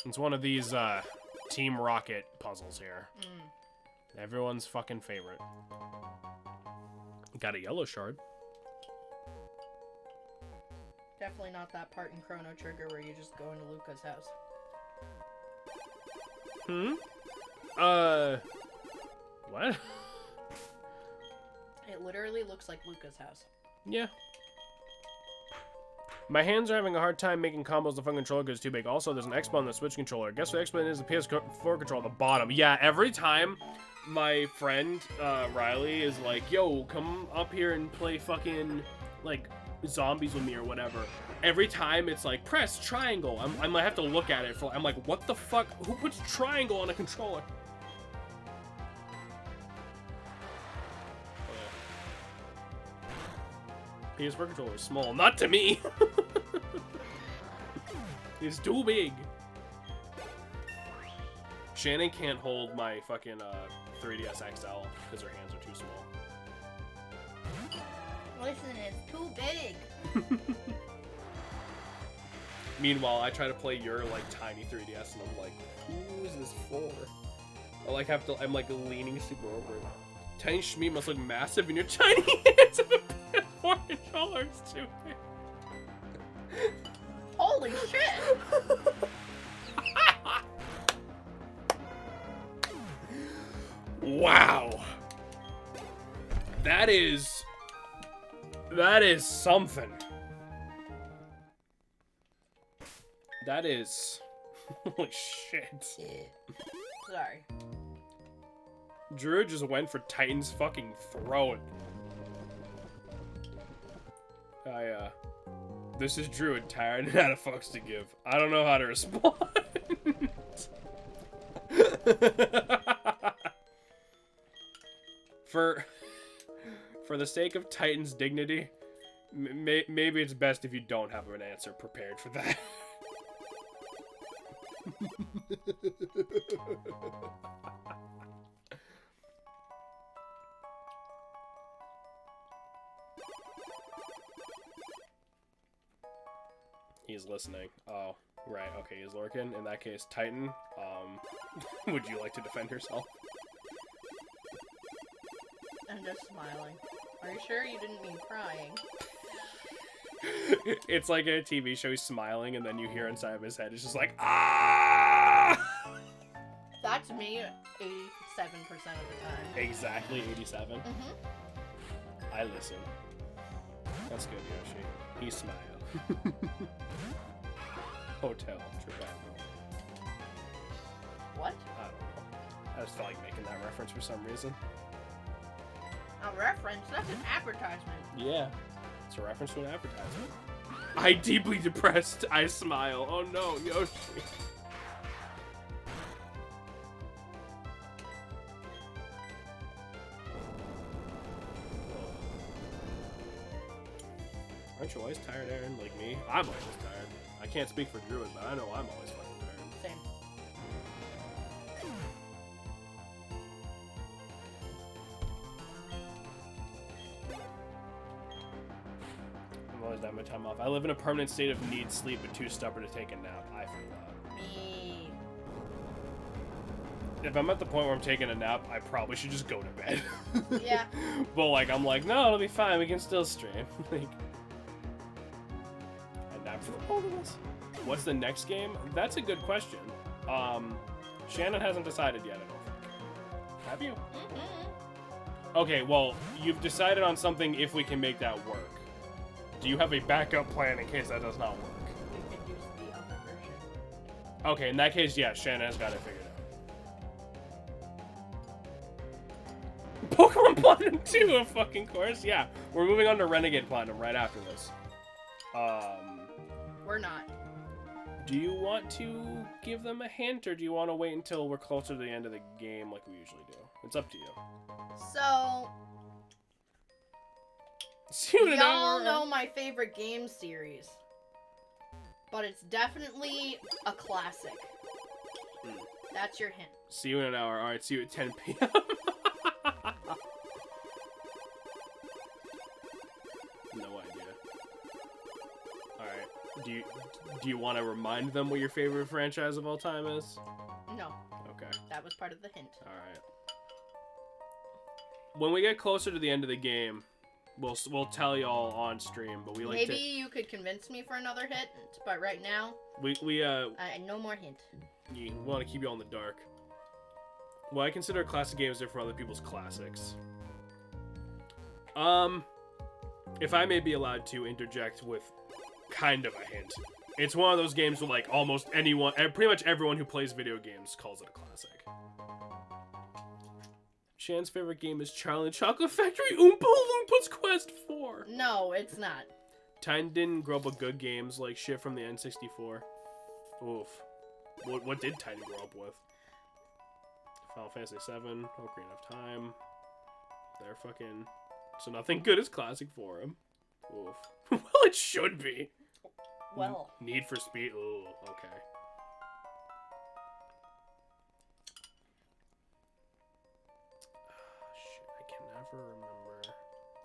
It's one of these Team Rocket puzzles here. Everyone's fucking favorite. Got a yellow shard. Definitely not that part in Chrono Trigger where you just go into Luca's house. What? It literally looks like Luca's house. Yeah. My hands are having a hard time making combos the phone controller because it's too big. Also, there's an X button on the Switch controller. Guess what X button is? The PS4 controller at the bottom. Yeah, every time my friend Riley is like, yo, come up here and play fucking, like, zombies with me or whatever. Every time it's like, press triangle. I might have to look at it for, I'm like, what the fuck? Who puts triangle on a controller? PS4 controller is small. Not to me. It's too big. Shannon can't hold my fucking 3DS XL because her hands are too small. Listen, it's too big. Meanwhile, I try to play your like tiny 3DS and I'm like, who is this for? I like I'm like leaning super over it. Tiny Shmee must look massive in your tiny hands of a PS4 controller. It's too big. Holy shit! Wow. That is something. That is holy shit. Sorry. Drew just went for Titan's fucking throat. This is Drew and tired and out of fucks to give. I don't know how to respond. For the sake of Titan's dignity, maybe it's best if you don't have an answer prepared for that. He's listening. Oh, right. Okay, he's lurking. In that case, Titan, would you like to defend yourself? I'm just smiling. Are you sure you didn't mean crying? It's like a TV show, he's smiling, and then you hear inside of his head, it's just like, ah! That's me 87% of the time. Exactly, 87? Mm-hmm. I listen. That's good, Yoshi. He smile. Hotel Trivago. What? I don't know. I just felt like making that reference for some reason. A reference? That's an advertisement. Yeah. It's a reference to an advertisement. I deeply depressed. I smile. Oh no, Yoshi. Aren't you always tired, Aaron? Like me? I'm always tired. I can't speak for Druid, but I know I'm always fucking tired. Same. I'm always having my time off. I live in a permanent state of need sleep but too stubborn to take a nap. I feel that. Me. If I'm at the point where I'm taking a nap, I probably should just go to bed. Yeah. But like, I'm like, no, it'll be fine. We can still stream. Like, a nap for the both of us. What's the next game? That's a good question. Shannon hasn't decided yet, I don't think. Have you? Mm-hmm. Okay, well, you've decided on something if we can make that work. Do you have a backup plan in case that does not work? We could use the other version. Okay, in that case, yeah, Shannon has got it figured out. Pokemon Platinum 2, of fucking course, yeah. We're moving on to Renegade Platinum right after this. We're not. Do you want to give them a hint, or do you want to wait until we're closer to the end of the game like we usually do? It's up to you. So, y'all know my favorite game series, but it's definitely a classic. That's your hint. See you in an hour. Alright, see you at 10 p.m. No idea. Alright. Do you want to remind them what your favorite franchise of all time is? No. Okay. That was part of the hint. Alright. when we get closer to the end of the game, we'll tell y'all on stream. But we like maybe you could convince me for another hit, but right now no more hint. We want to keep you all in the dark. Well, I consider classic games different from other people's classics. If I may be allowed to interject with kind of a hint. It's one of those games where, like, almost anyone, pretty much everyone who plays video games calls it a classic. Shan's favorite game is Charlie and Chocolate Factory Oompa Loompas Quest 4. No, it's not. Tyson didn't grow up with good games like shit from the N64. Oof. What did Tyson grow up with? Final Fantasy VII, Ocarina of Time. They're fucking... So nothing good is classic for him. Oof. Well, it should be. Well. Need for Speed. Ooh, okay. Shit, I can never remember.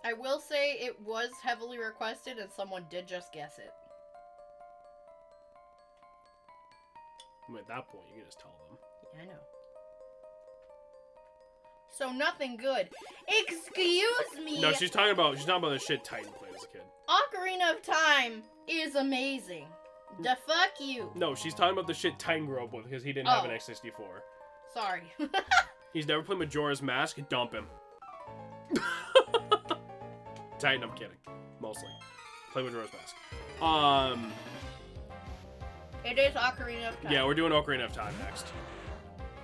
I will say it was heavily requested and someone did just guess it. I mean, at that point, you can just tell them. Yeah, I know. So nothing good. Excuse me. No, she's talking about the shit Tyson played as a kid. Ocarina of Time is amazing. The fuck you. No, she's talking about the shit Tyson grew up with because he didn't have an X64. Sorry. He's never played Majora's Mask. Dump him. Tyson, I'm kidding. Mostly. Play Majora's Mask. It is Ocarina of Time. Yeah, we're doing Ocarina of Time next.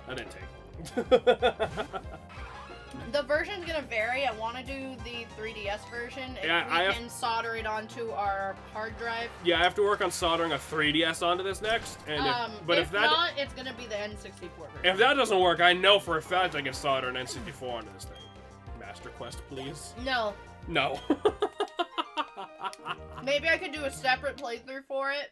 That didn't take long. The version's gonna vary. I want to do the 3DS version. If Yeah, we can solder it onto our hard drive. Yeah, I have to work on soldering a 3DS onto this next. And if not, it's gonna be the N64 version. If that doesn't work, I know for a fact I can solder an N64 onto this thing. Master Quest, please. No. No. Maybe I could do a separate playthrough for it.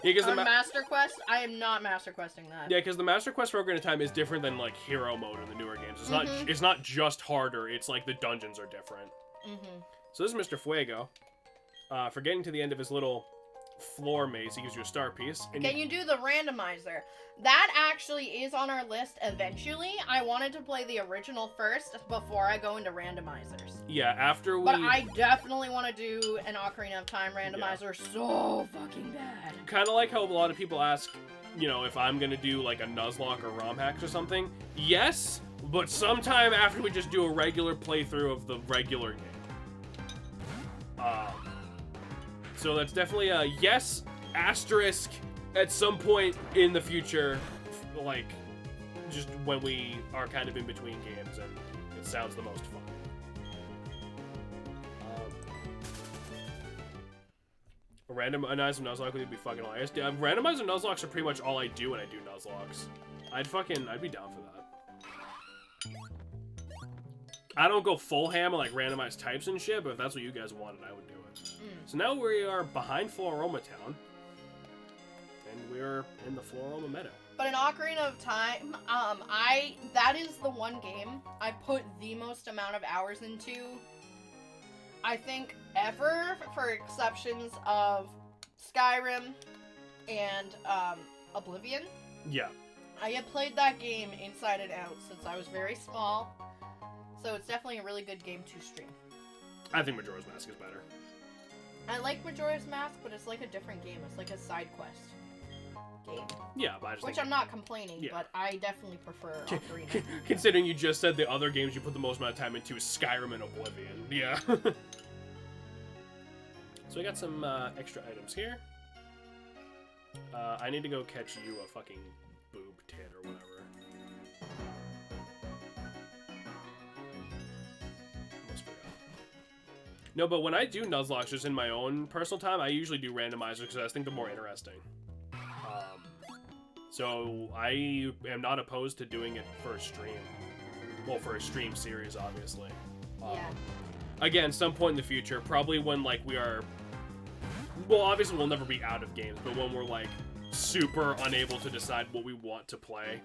Yeah, because on Master Quest, I am not Master Questing that. Yeah, because the Master Quest for Ocarina of Time is different than like Hero Mode in the newer games. It's not just harder. It's like the dungeons are different. So this is Mr. Fuego. For getting to the end of his little floor maze, he gives you a star piece. And can you do the randomizer? That actually is on our list eventually. I wanted to play the original first before I go into randomizers. Yeah, after we... But I definitely want to do an Ocarina of Time randomizer so fucking bad. Kind of like how a lot of people ask, you know, if I'm going to do like a Nuzlocke or ROM hacks or something. Yes, but sometime after we just do a regular playthrough of the regular game. So that's definitely a yes, asterisk, at some point in the future, like, just when we are kind of in between games and it sounds the most fun. Randomizer Nuzlocke would be fucking hilarious. Randomizer Nuzlocks are pretty much all I do when I do Nuzlocks. I'd be down for that. I don't go full ham and like randomize types and shit, but if that's what you guys wanted, I would do it. So now we are behind Floroma Town. And we're in the Floroma Meadow. But in Ocarina of Time, that is the one game I put the most amount of hours into, I think, ever, for exceptions of Skyrim and Oblivion. Yeah. I had played that game inside and out since I was very small, so it's definitely a really good game to stream. I think Majora's Mask is better. I like Majora's Mask, but it's like a different game. It's like a side quest game. Yeah, but I just Which I'm not complaining, but I definitely prefer Ocarina. Considering you just said the other games you put the most amount of time into is Skyrim and Oblivion. Yeah. So I got some extra items here. I need to go catch you a fucking boob tit or whatever. Almost forgot. No, but when I do Nuzlocke just in my own personal time, I usually do randomizers because I think they're more interesting. So I am not opposed to doing it for a stream. Well, for a stream series, obviously. Yeah. Again, some point in the future, probably when like we are... Well, obviously we'll never be out of games, but when we're like super unable to decide what we want to play,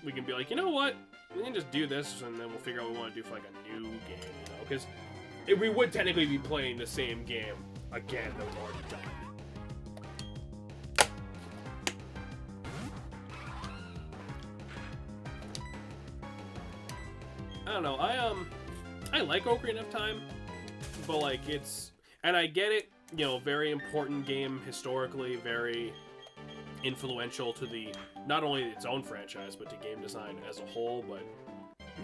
we can be like, you know what? We can just do this, and then we'll figure out what we want to do for like a new game, you know? Because we would technically be playing the same game again that we've already done. don't know. I like Ocarina of Time, but like and I get it. You know, very important game historically, very influential to not only its own franchise but to game design as a whole. But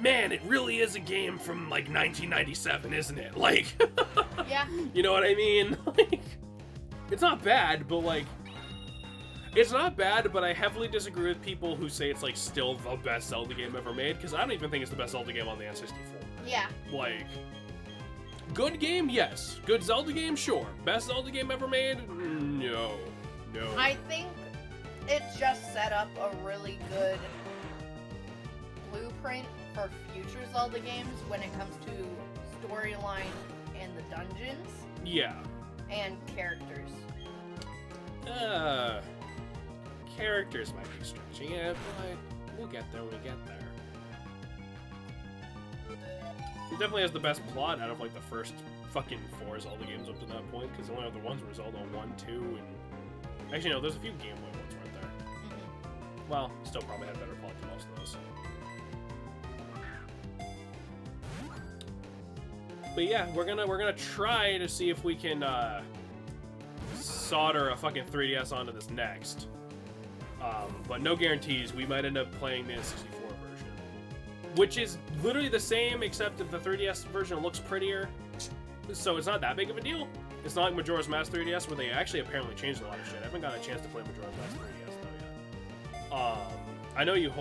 man, it really is a game from like 1997, isn't it? Like, yeah. You know what I mean? Like, it's not bad, but like. It's not bad, but I heavily disagree with people who say it's, like, still the best Zelda game ever made, because I don't even think it's the best Zelda game on the N64. Yeah. Like, good game? Yes. Good Zelda game? Sure. Best Zelda game ever made? No. No. I think it just set up a really good blueprint for future Zelda games when it comes to storyline and the dungeons. Yeah. And characters. Characters might be stretching it, but we'll get there when we get there. It definitely has the best plot out of like the first fucking 4 Zelda games up to that point, because the only other ones were Zelda 1, 2, and... Actually, no, there's a few Game Boy ones right there. Mm-hmm. Well, still probably had better plot than most of those. But yeah, we're gonna try to see if we can solder a fucking 3DS onto this next. But no guarantees. We might end up playing the N64 version, which is literally the same, except that the 3DS version looks prettier. So it's not that big of a deal. It's not like Majora's Mask 3DS, where they actually apparently changed a lot of shit. I haven't got a chance to play Majora's Mask 3DS though yet. I know you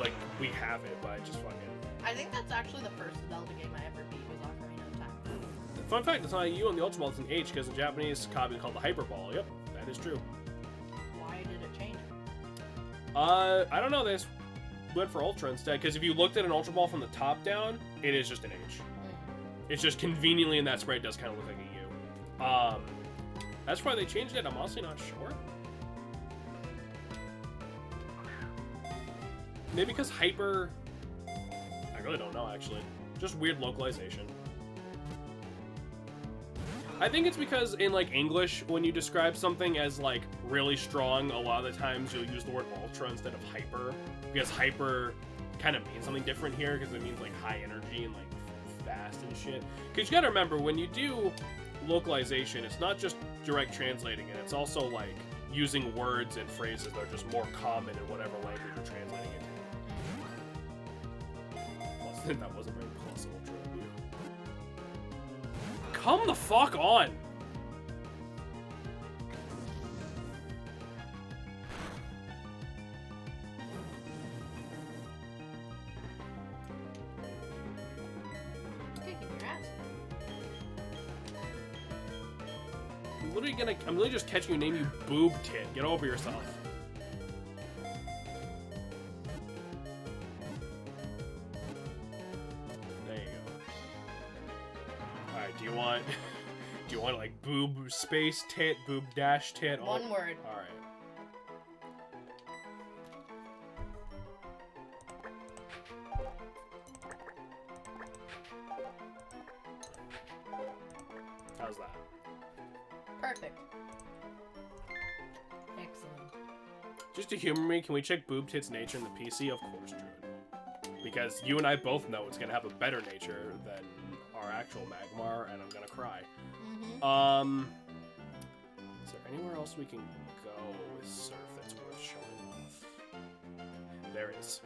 like we have it, but I just fucking. I think that's actually the first Zelda game I ever beat was Ocarina of Time. Fun fact: it's not a U on the Ultra Ball; it's an H, because the Japanese copy is called the Hyper Ball. Yep, that is true. Why did it change? I don't know. They just went for Ultra instead, because if you looked at an Ultra Ball from the top down, it is just an H. It's just conveniently in that spray, it does kind of look like a U. That's why they changed it. I'm honestly not sure. Maybe because Hyper... I really don't know, actually. Just weird localization. I think it's because in, like, English, when you describe something as, like, really strong, a lot of the times you'll use the word ultra instead of hyper. Because hyper kind of means something different here, because it means, like, high energy and, like, fast and shit. Because you gotta remember, when you do localization, it's not just direct translating it, it's also, like, using words and phrases that are just more common in whatever language you're translating it to. Plus, that wasn't very plus ultra of you. Come the fuck on! Kicking your ass. I'm literally just catching you, name you Boob Tit. Get over yourself. There you go. Alright, do you want like boob space tit, boob dash tit? One word. Alright. How's that? Perfect. Excellent. Just to humor me, can we check Boob Tit's nature in the PC? Of course, Druid. Because you and I both know it's gonna have a better nature than our actual Magmar, and I'm gonna cry. Mm-hmm. Is there anywhere else we can go with Surf that's worth showing off? There is.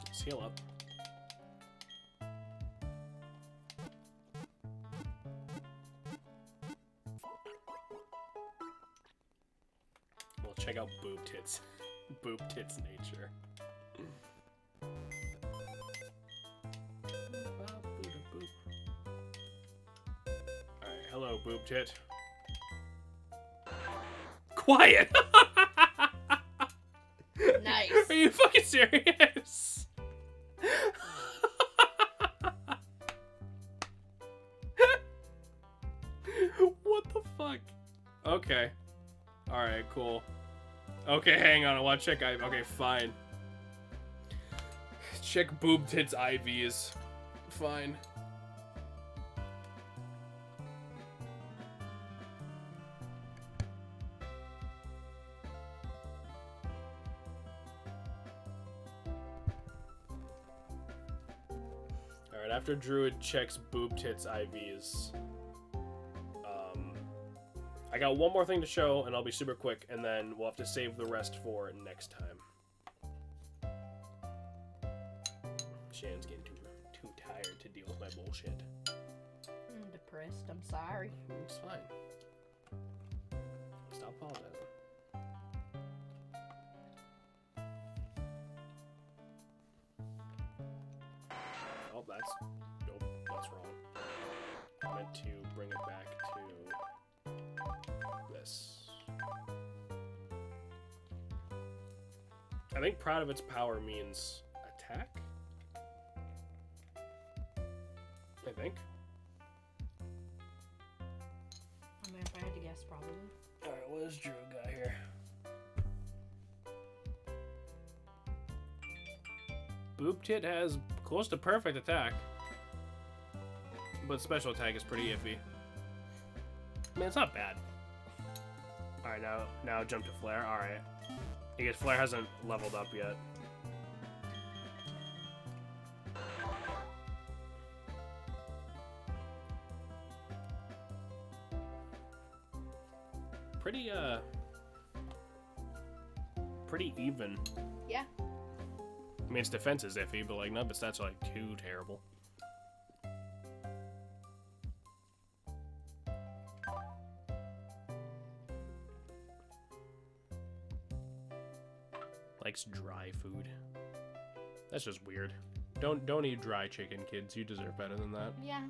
Let's heal up. We'll check out Boob Tits. Boob Tits nature. Alright, hello, Boob Tit. Quiet! Nice. Are you fucking serious? What the fuck? Okay. Alright, cool. Okay, hang on, I wanna check okay, fine. Check Boob Tits IVs. Fine. Alright, after Druid checks Boob Tits IVs, I got one more thing to show, and I'll be super quick, and then we'll have to save the rest for next time. Shannon's getting too tired to deal with my bullshit. I'm depressed. I'm sorry. It's fine. Stop apologizing. Oh, that's wrong. I meant to bring it back to this. I think proud of its power means attack. I think. I mean, if I had to guess, probably. Alright, what does Drew got here? Boob Tit has close to perfect attack. But special attack is pretty iffy. I mean, it's not bad. Alright, now jump to Flare. Alright. Because Flare hasn't leveled up yet. Pretty even. Yeah. I mean, its defense is iffy, but like none of its stats are like too terrible. Likes dry food. That's just weird. Don't eat dry chicken, kids. You deserve better than that. Yeah.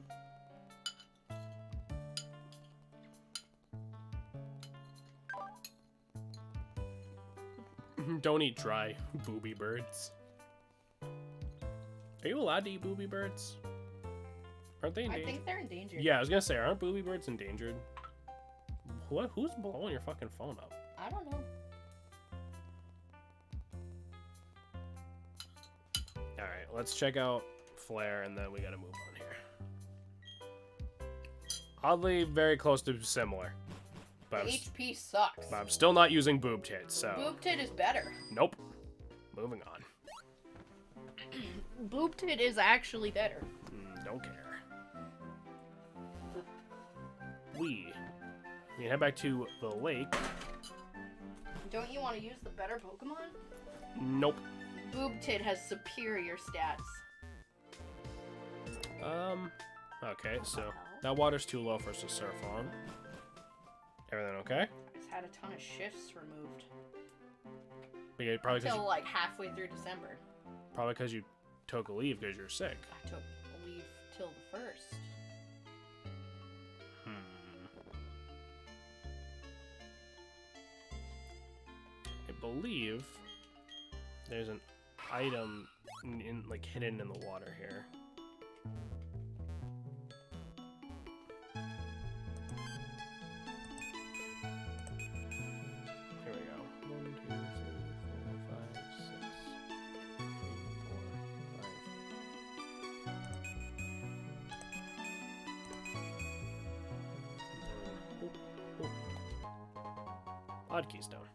Don't eat dry booby birds. Are you allowed to eat booby birds? Aren't they endangered? I think they're endangered. Yeah, I was gonna say, aren't booby birds endangered? What? Who's blowing your fucking phone up? I don't know. Alright, let's check out Flare, and then we gotta move on here. Oddly, very close to similar. But HP sucks. I'm still not using Boob Tit, so... Boob Tit is better. Nope. Moving on. Boob Tit is actually better. Don't care. We can head back to the lake. Don't you want to use the better Pokemon? Nope. Boob Tit has superior stats. Okay, so that water's too low for us to surf on. Everything okay? I just had a ton of shifts removed. Yeah, probably Till like halfway through December. Probably because you took a leave because you're sick. I took a leave till the 1st. I believe there's an item like hidden in the water here. Here we go. 1, 2, 3, 4, 5, 6, 3, 4, 5. Odd keystone.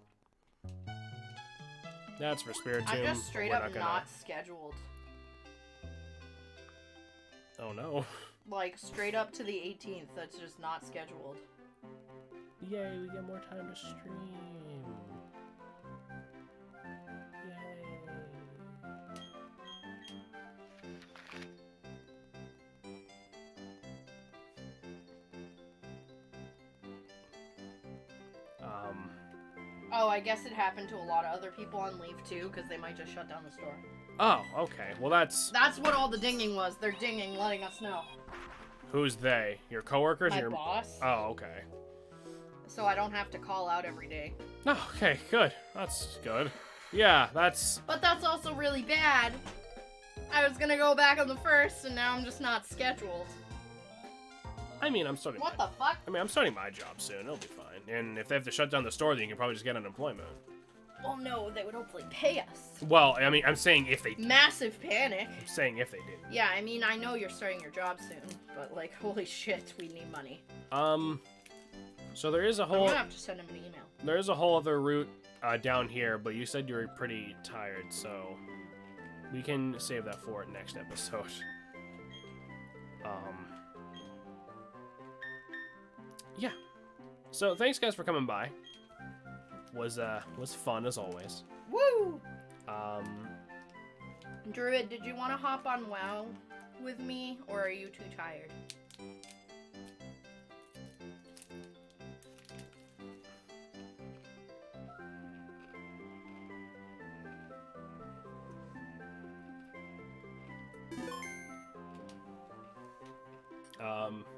That's for Spiritomb. I'm just straight up not scheduled. Oh no. Like, straight up to the 18th, that's just not scheduled. Yay, we get more time to stream. Yay. Oh, I guess it happened to a lot of other people on leave too, because they might just shut down the store. Oh, okay. Well, that's what all the dinging was. They're dinging, letting us know. Who's they? Your coworkers? My or your boss. Oh, okay. So I don't have to call out every day. Oh, okay, good. That's good. Yeah, that's... But that's also really bad. I was gonna go back on the 1st, and now I'm just not scheduled. I mean, I'm starting... What the fuck? I mean, I'm starting my job soon. It'll be fine. And if they have to shut down the store, then you can probably just get unemployment. Well, no, they would hopefully pay us. Well, I mean, I'm saying if they... Massive panic. I'm saying if they did. Yeah, I mean, I know you're starting your job soon, but, like, holy shit, we need money. So there is a whole... I'm gonna have to send him an email. There is a whole other route down here, but you said you were pretty tired, so we can save that for next episode. Yeah. So thanks guys for coming by. Was fun as always. Woo! Druid, did you want to hop on WoW with me, or are you too tired?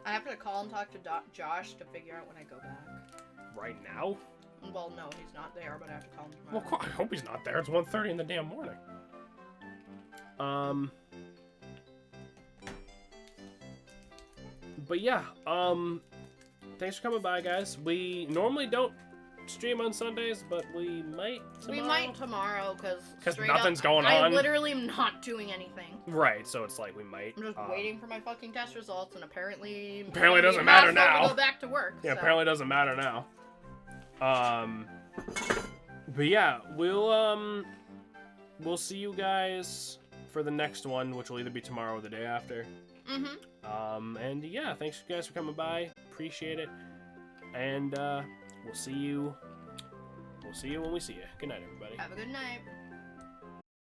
I have to call and talk to Josh to figure out when I go back. Right now? Well, no, he's not there, but I have to call him tomorrow. Well, I hope he's not there. It's 1:30 in the damn morning. But yeah, thanks for coming by, guys. We normally don't stream on Sundays, but we might tomorrow. We might tomorrow, because nothing's going on. I literally am not doing anything. Right, so it's like we might. I'm just waiting for my fucking test results, and apparently doesn't matter now. To go back to work. Yeah, so. apparently doesn't matter now. But yeah, we'll see you guys for the next one, which will either be tomorrow or the day after. And yeah, thanks guys for coming by. Appreciate it. And we'll see you when we see you. Good night, everybody. Have a good night.